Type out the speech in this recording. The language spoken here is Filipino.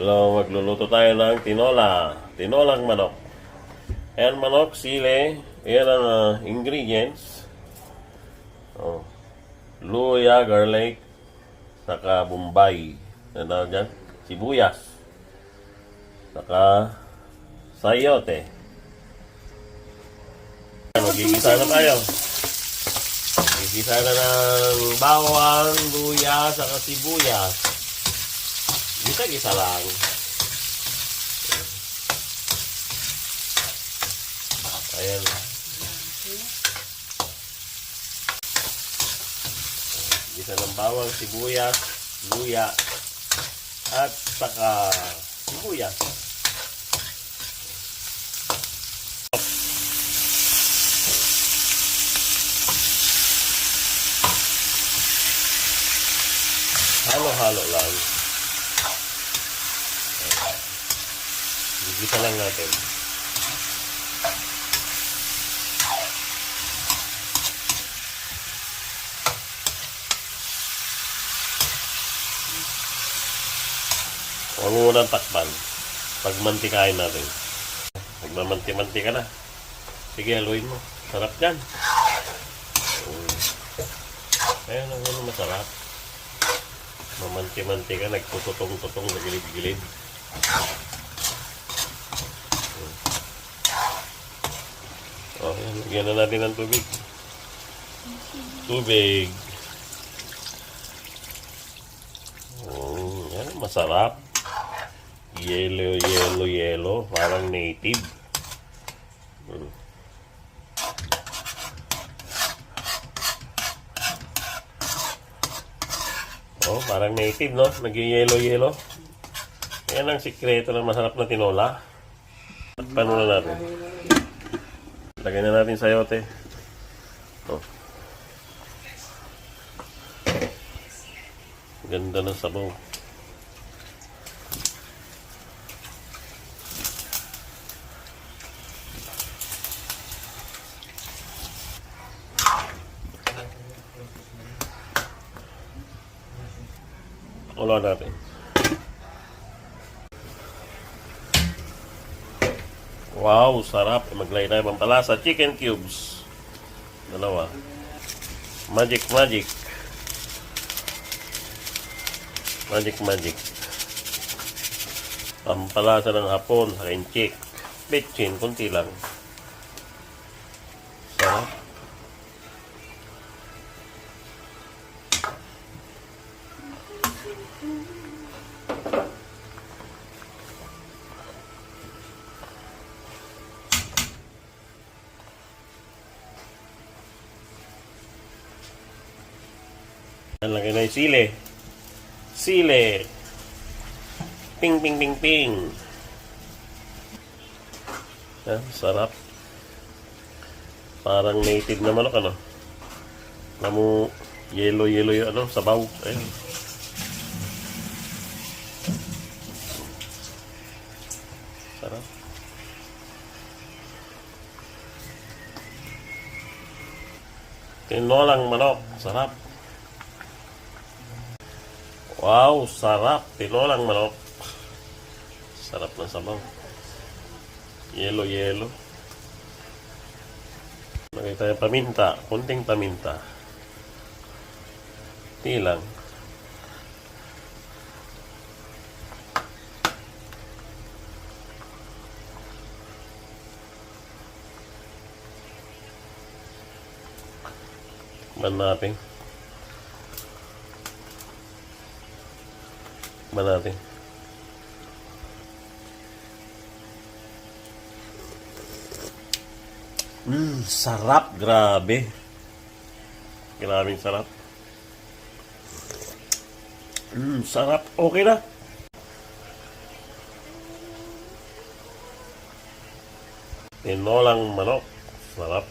Hello, magluluto tayo ng tinola. Tinolang manok. Ayan manok, sili. Ayan ang ingredients. Oh. Luya, garlic, saka bombay. Ano dyan? Sibuyas. Saka sayote. Magigisa na tayo. Magigisa na ng bawang, luya, saka sibuyas. Gisa-gisa lang. Ayan. Gisa ng bawang, sibuyas, luya, at saka sibuyas. Halo-halo lang. Gigisa lang natin. Huwag mo munang takpan. Pagmantikain natin. Magmamanti-manti ka na. Sige, haluin mo. Sarap yan. Ayan ang masarap. Mamanti-manti ka. Nagtututong-tutong na gilid-gilid. Oh, yan na natin ng tubig. Tubig. Yan, masarap. Yellow, yellow, yellow. Parang native. Oh, parang native, no? Nag-yellow, yellow. Yan ang sikreto ng masarap na tinola. Paano na natin? Lagyan na natin sayote. Oh. Ganda ng sabaw. Ulo natin. Wow, sarap. Maglagay tayo ng palasa. Chicken cubes. Dalawa. Magic, magic. Magic, magic. Pampalasa ng hapon sa kinchik. Betchin, kunti lang. Sarap. Lagay na yung sili. Sili. Ping, ping, ping, ping. Yan, sarap. Parang native na manok, ano? Namu, yellow, yellow yung, ano, sabaw. Ayun. Sarap. Tinolang manok. Sarap. Wow, sarap. Tinolang manok. Sarap ng sabaw. Yellow, yellow. Lagay tayo paminta. Kunting paminta. Tilang. Tikman natin. Tikman natin. Sarap. Grabe. Grabing sarap. Sarap. Okay na. Tinolang manok. Sarap.